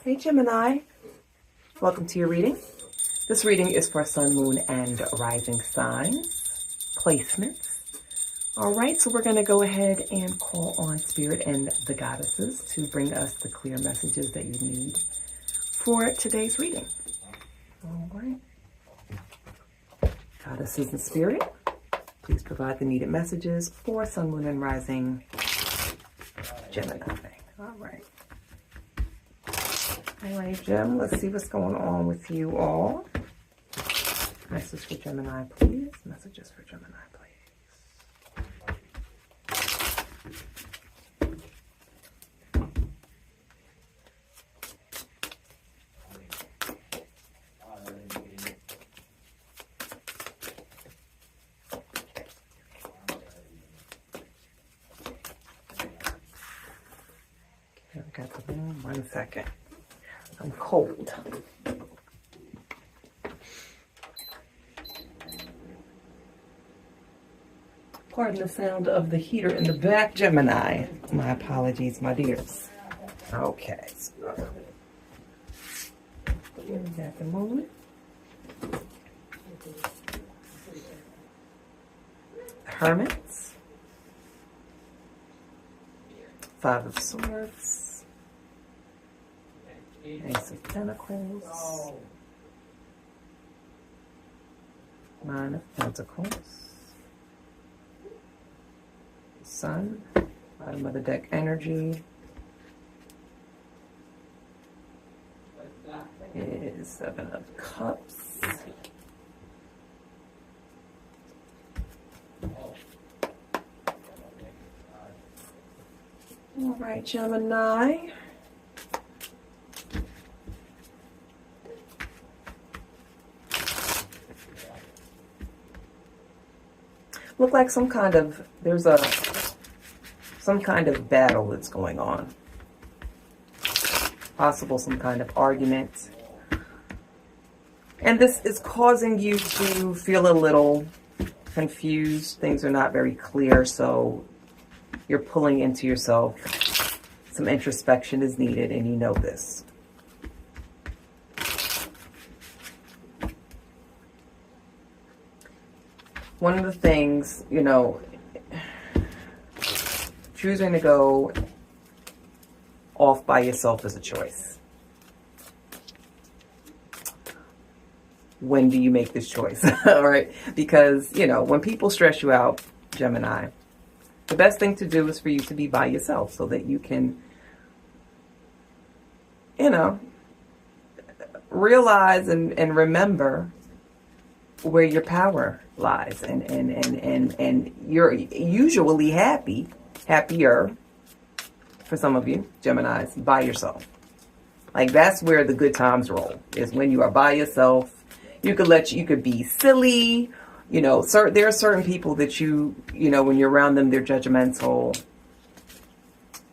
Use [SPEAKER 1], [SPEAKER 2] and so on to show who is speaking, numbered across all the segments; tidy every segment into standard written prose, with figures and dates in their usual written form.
[SPEAKER 1] Hey Gemini, welcome to your reading. This reading is for Sun, Moon, and Rising signs, placements. All right, so we're going to go ahead and call on Spirit and the Goddesses to bring us the clear messages that you need for today's reading. All right. Goddesses and Spirit, please provide the needed messages for Sun, Moon, and Rising Gemini. All right. All right, Gem, let's see what's going on with you all. Message for Gemini, please. Messages for Gemini, please. Okay, I got the room. 1 second. I'm cold. Pardon the sound of the heater in the back, Gemini. My apologies, my dears. Okay. So we got the moon. Hermits. 5 of Swords. Ace of Pentacles, 9 of Pentacles, Sun, bottom of the deck energy is 7 of Cups, all right, Gemini. Look like some kind of battle that's going on. Possible some kind of argument. And this is causing you to feel a little confused. Things are not very clear, so you're pulling into yourself. Some introspection is needed, and you know this. One of the things, choosing to go off by yourself is a choice. When do you make this choice? All right. Because, when people stress you out, Gemini, the best thing to do is for you to be by yourself so that you can, realize and remember where your power lies, and you're usually happier for some of you Geminis by yourself. Like, that's where the good times roll, is when you are by yourself. You could be silly, there are certain people that when you're around them, they're judgmental,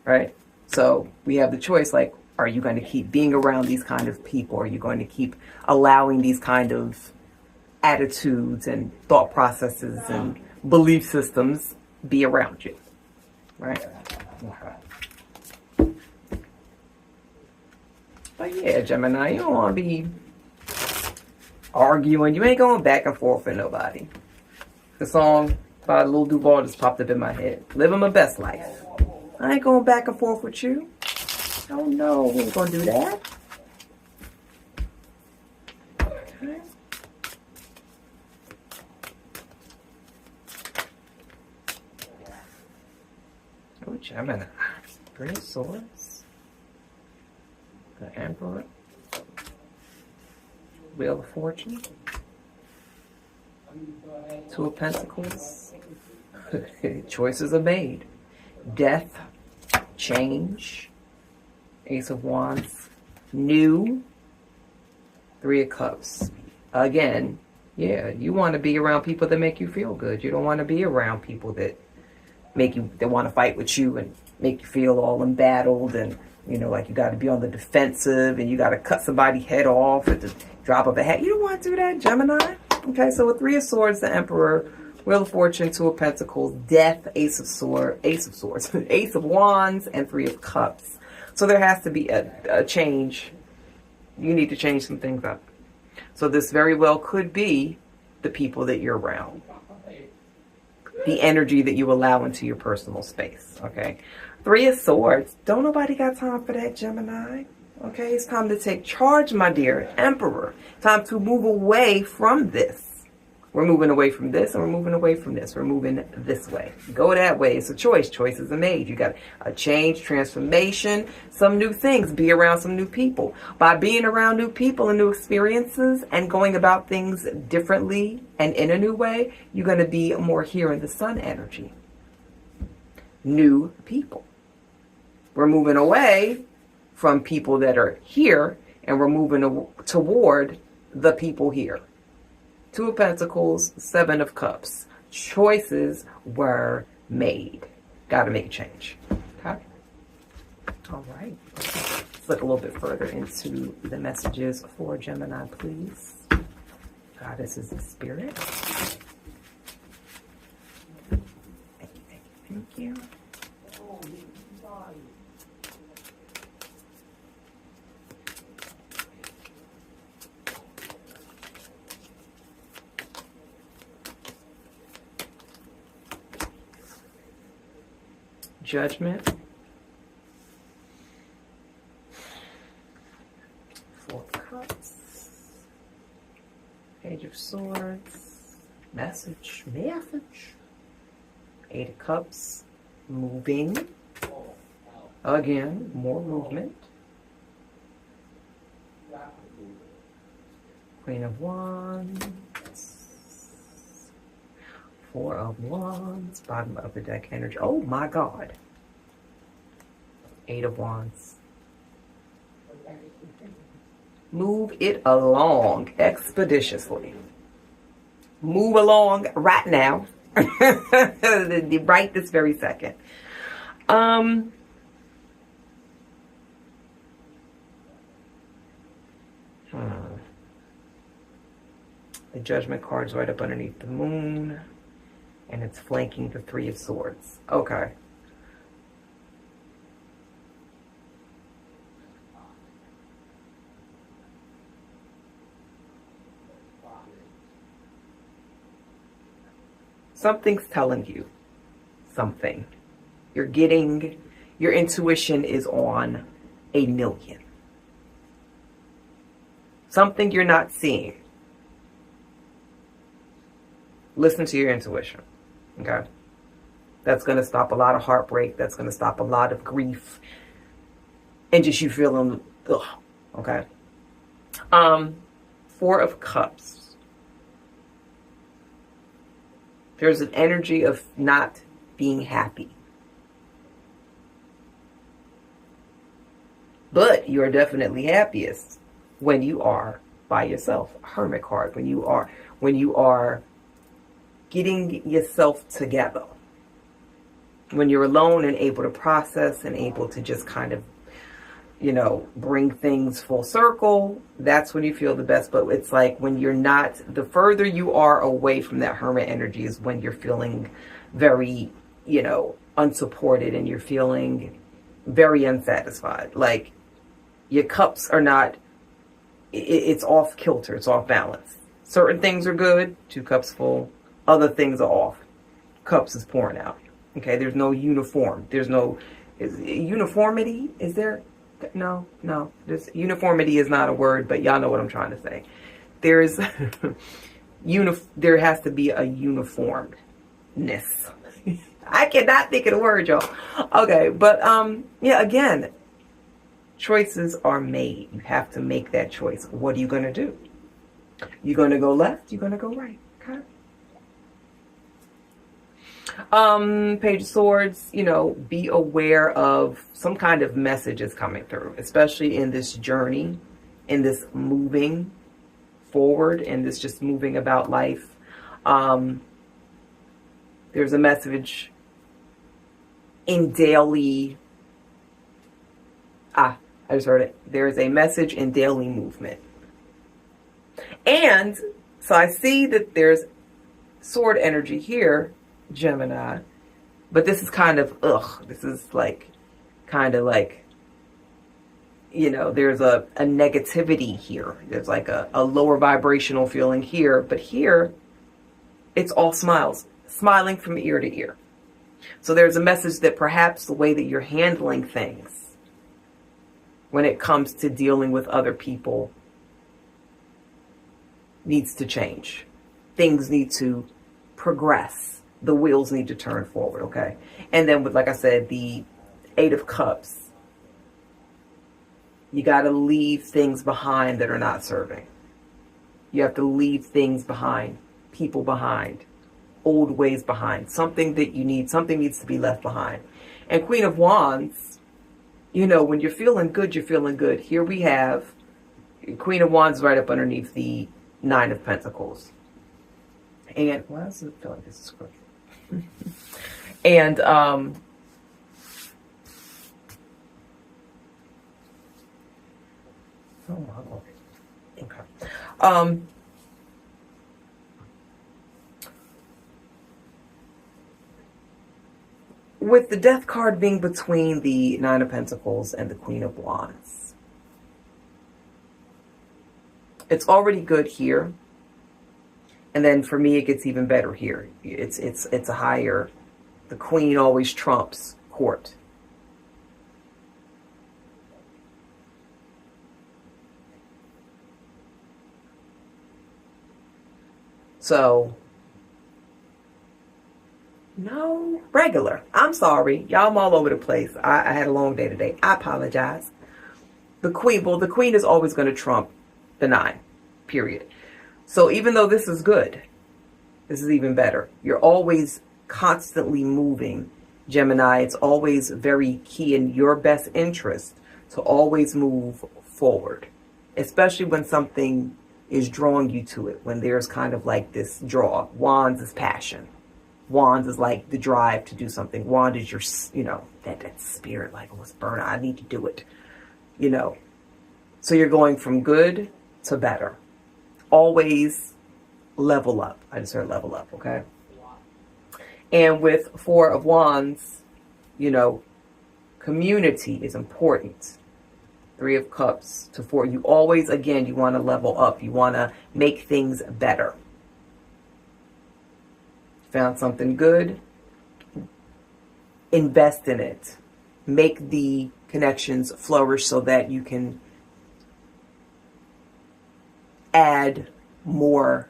[SPEAKER 1] right? So we have the choice, like, are you going to keep being around these kind of people? Are you going to keep allowing these kind of attitudes and thought processes and belief systems be around you, right? Okay. But yeah, Gemini, you don't want to be arguing. You ain't going back and forth with nobody. The song by Lil Duval just popped up in my head. Living my best life. I ain't going back and forth with you. Oh no, we ain't gonna do that. Okay. Oh, Gemini. 3 of Swords. The Emperor. Wheel of Fortune. 2 of Pentacles. Choices are made. Death. Change. Ace of Wands. New. 3 of Cups. Again, yeah, you want to be around people that make you feel good. You don't want to be around people that want to fight with you and make you feel all embattled and, like you got to be on the defensive and you got to cut somebody's head off at the drop of a hat. You don't want to do that, Gemini. Okay, so with 3 of Swords, the Emperor, Wheel of Fortune, 2 of Pentacles, Death, Ace of Swords, Ace of Wands, and 3 of Cups. So there has to be a change You need to change some things up. So this very well could be the people that you're around, the energy that you allow into your personal space. Okay. 3 of Swords. Don't nobody got time for that, Gemini. Okay, it's time to take charge, my dear Emperor. Time to move away from this. We're moving away from this, and we're moving away from this. We're moving this way. Go that way. It's a choice. Choices are made. You got a change, transformation, some new things. Be around some new people. By being around new people and new experiences and going about things differently and in a new way, you're going to be more here in the sun energy. New people. We're moving away from people that are here, and we're moving toward the people here. 2 of Pentacles, 7 of Cups. Choices were made. Got to make a change. Okay. All right. Let's look a little bit further into the messages for Gemini, please. Goddesses of Spirit. Thank you, thank you, thank you. Judgment. 4 of Cups. Page of Swords. Message. 8 of Cups. Moving. Again, more movement. Queen of Wands. 4 of Wands, bottom of the deck energy. Oh my God. 8 of Wands. Move it along expeditiously. Move along right now. Right this very second. The Judgment card's right up underneath the moon. And it's flanking the 3 of Swords. Okay. Something's telling you something. You're getting, your intuition is on a million. Something you're not seeing. Listen to your intuition. Okay. That's going to stop a lot of heartbreak. That's going to stop a lot of grief. And just you feeling, ugh. Okay. 4 of Cups. There's an energy of not being happy. But you are definitely happiest when you are by yourself. Hermit card. When you are getting yourself together. When you're alone and able to process and able to just kind of, bring things full circle, that's when you feel the best. But it's like when you're not, the further you are away from that hermit energy is when you're feeling very, unsupported and you're feeling very unsatisfied. Like your cups are not, it's off kilter, it's off balance. Certain things are good, 2 cups full. Other things are off. Cups is pouring out. Okay, there's no uniform. There's no uniformity. Is there? No. This uniformity is not a word, but y'all know what I'm trying to say. There's there has to be a uniformness. I cannot think of the word, y'all. Okay, but yeah, again, choices are made. You have to make that choice. What are you going to do? You're going to go left, you're going to go right. Okay. Page of Swords, be aware of some kind of messages coming through, especially in this journey, in this moving forward, in this just moving about life. There's a message in daily, I just heard it. There's a message in daily movement. And so I see that there's sword energy here, Gemini, but this is kind of, this is like, kind of like you know, there's a negativity here. There's like a lower vibrational feeling here. But here, it's all smiles. Smiling from ear to ear. So there's a message that perhaps the way that you're handling things when it comes to dealing with other people needs to change. Things need to progress. The wheels need to turn forward, okay? And then with, like I said, the Eight of Cups, you got to leave things behind that are not serving. You have to leave things behind, people behind, old ways behind, something needs to be left behind. And Queen of Wands, you know, when you're feeling good, you're feeling good. Here we have Queen of Wands right up underneath the Nine of Pentacles. And why does it feel like this is crooked? And oh my Lord. Okay. With the Death card being between the Nine of Pentacles and the Queen of Wands, it's already good here. And then for me, it gets even better here. It's a higher. The Queen always trumps court. So, no, regular. I'm sorry. Y'all, I'm all over the place. I had a long day today. I apologize. The Queen is always going to trump the Nine, period. So even though this is good, this is even better. You're always constantly moving, Gemini. It's always very key in your best interest to always move forward, especially when something is drawing you to it, when there's kind of like this draw. Wands is passion. Wands is like the drive to do something. Wand is your, you know, that spirit, like, let's burn. I need to do it, you know. So you're going from good to better. Always level up. I just heard level up, okay? And with Four of Wands, you know, community is important. Three of Cups to Four. You always, again, you want to level up. You want to make things better. Found something good, invest in it. Make the connections flourish so that you can add more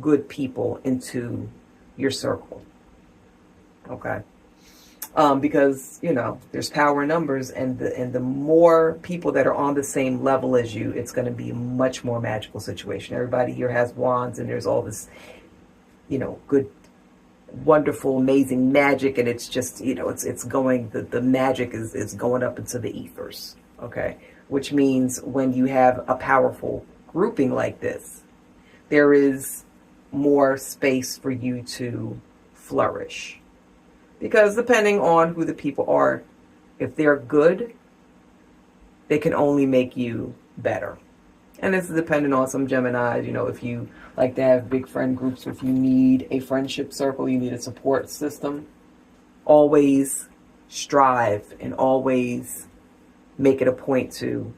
[SPEAKER 1] good people into your circle. Okay? Because, you know, there's power in numbers, and the more people that are on the same level as you, it's going to be a much more magical situation. Everybody here has wands, and there's all this, you know, good, wonderful, amazing magic, and it's just, you know, it's going, the magic is going up into the ethers, okay? Which means when you have a powerful grouping like this, there is more space for you to flourish. Because depending on who the people are, if they're good, they can only make you better. And this is dependent on some Geminis, you know, if you like to have big friend groups, if you need a friendship circle, you need a support system, always strive and always make it a point to,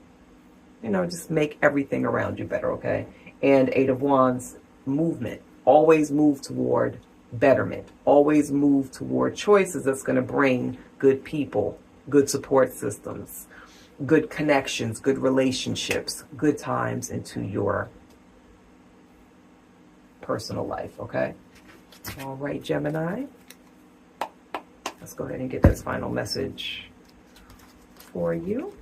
[SPEAKER 1] you know, just make everything around you better, okay? And Eight of Wands, movement. Always move toward betterment. Always move toward choices that's going to bring good people, good support systems, good connections, good relationships, good times into your personal life, okay? All right, Gemini. Let's go ahead and get this final message for you.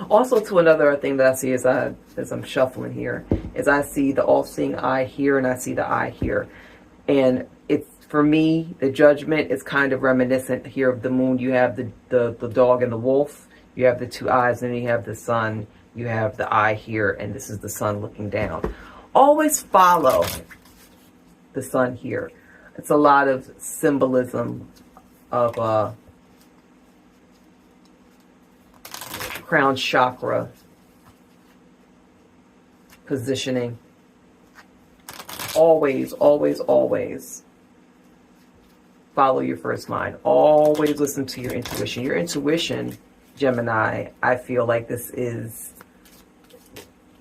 [SPEAKER 1] Also, to another thing that I see as I'm shuffling here, is I see the all-seeing eye here, and I see the eye here. And it's, for me, the judgment is kind of reminiscent here of the moon. You have the dog and the wolf. You have the two eyes, and then you have the sun. You have the eye here, and this is the sun looking down. Always follow the sun here. It's a lot of symbolism of crown chakra positioning. Always, always, always follow your first mind. Always listen to your intuition. Your intuition, Gemini, I feel like this is,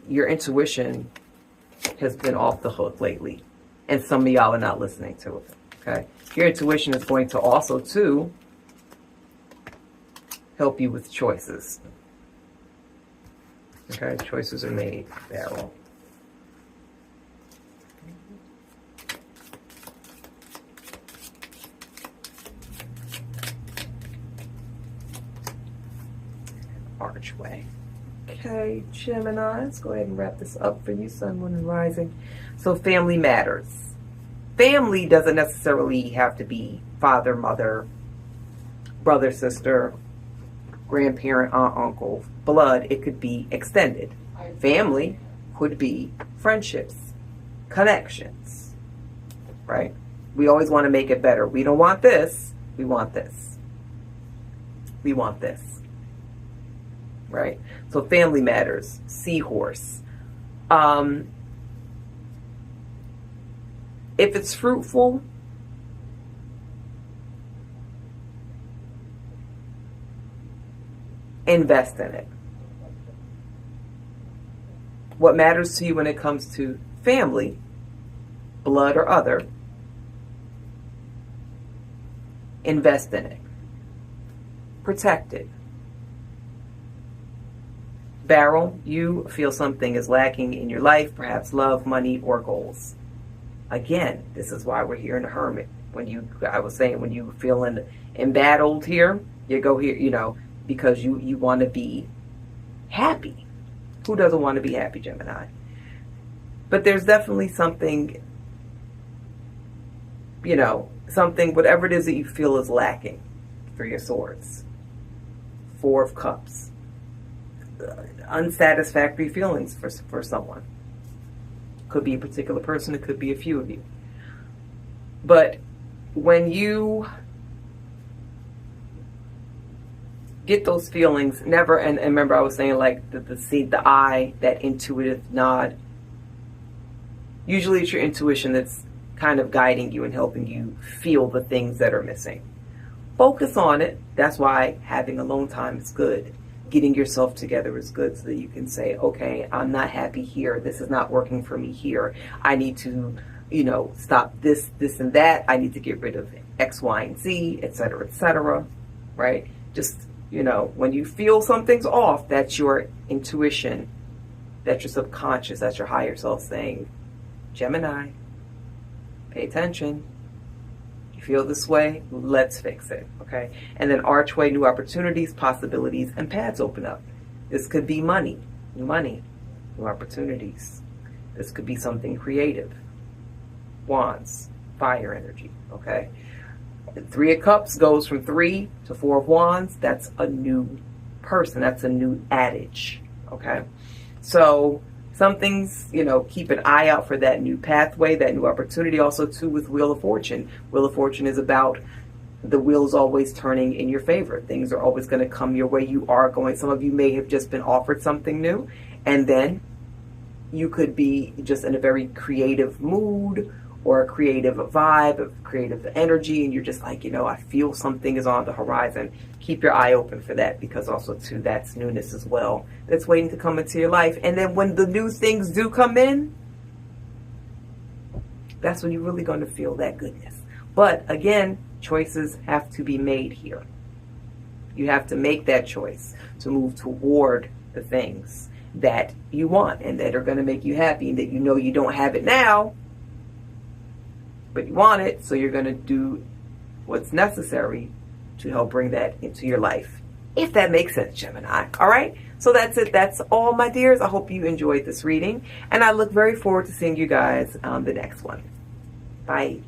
[SPEAKER 1] your intuition has been off the hook lately. And some of y'all are not listening to it. Okay? Your intuition is going to also, too, help you with choices. Okay? Choices are made. Barrel. Archway. Okay, Gemini, let's go ahead and wrap this up for you, Sun, Moon, and Rising. So family matters. Family doesn't necessarily have to be father, mother, brother, sister, grandparent, aunt, uncle, blood. It could be extended. Family could be friendships, connections, right? We always want to make it better. We don't want this. We want this. We want this. Right? So family matters. Seahorse. If it's fruitful, invest in it. What matters to you when it comes to family, blood or other, invest in it. Protect it. Barrel, you feel something is lacking in your life, perhaps love, money, or goals. Again, this is why we're here in the Hermit. I was saying, when you feeling embattled here, you go here, because you want to be happy. Who doesn't want to be happy, Gemini? But there's definitely something, something, whatever it is that you feel is lacking for your swords. Four of Cups. Unsatisfactory feelings for someone. Could be a particular person, it could be a few of you. But when you get those feelings, never, and remember I was saying, like the eye, that intuitive nod, usually it's your intuition that's kind of guiding you and helping you feel the things that are missing. Focus on it. That's why having alone time is good. Getting yourself together is good, so that you can say, okay, I'm not happy here. This is not working for me here. I need to, stop this, and that. I need to get rid of X, Y, and Z, etc., right? Just, when you feel something's off, that's your intuition, that's your subconscious, that's your higher self saying, Gemini, pay attention. You feel this way, let's fix it, okay? And then Archway, new opportunities, possibilities, and paths open up. This could be money, new opportunities. This could be something creative. Wands, fire energy, okay? Three of Cups goes from 3 to 4 of Wands. That's a new person. That's a new adage, okay? So some things, keep an eye out for that new pathway, that new opportunity. Also, too, with Wheel of Fortune. Wheel of Fortune is about the wheels always turning in your favor. Things are always going to come your way. Some of you may have just been offered something new, and then you could be just in a very creative mood or a creative vibe, a creative energy, and you're just like, I feel something is on the horizon. Keep your eye open for that, because also, too, that's newness as well. That's waiting to come into your life. And then when the new things do come in, that's when you're really going to feel that goodness. But again, choices have to be made here. You have to make that choice to move toward the things that you want and that are going to make you happy, and that you don't have it now, but you want it, so you're going to do what's necessary to help bring that into your life. If that makes sense, Gemini. All right? So that's it. That's all, my dears. I hope you enjoyed this reading, and I look very forward to seeing you guys on the next one. Bye.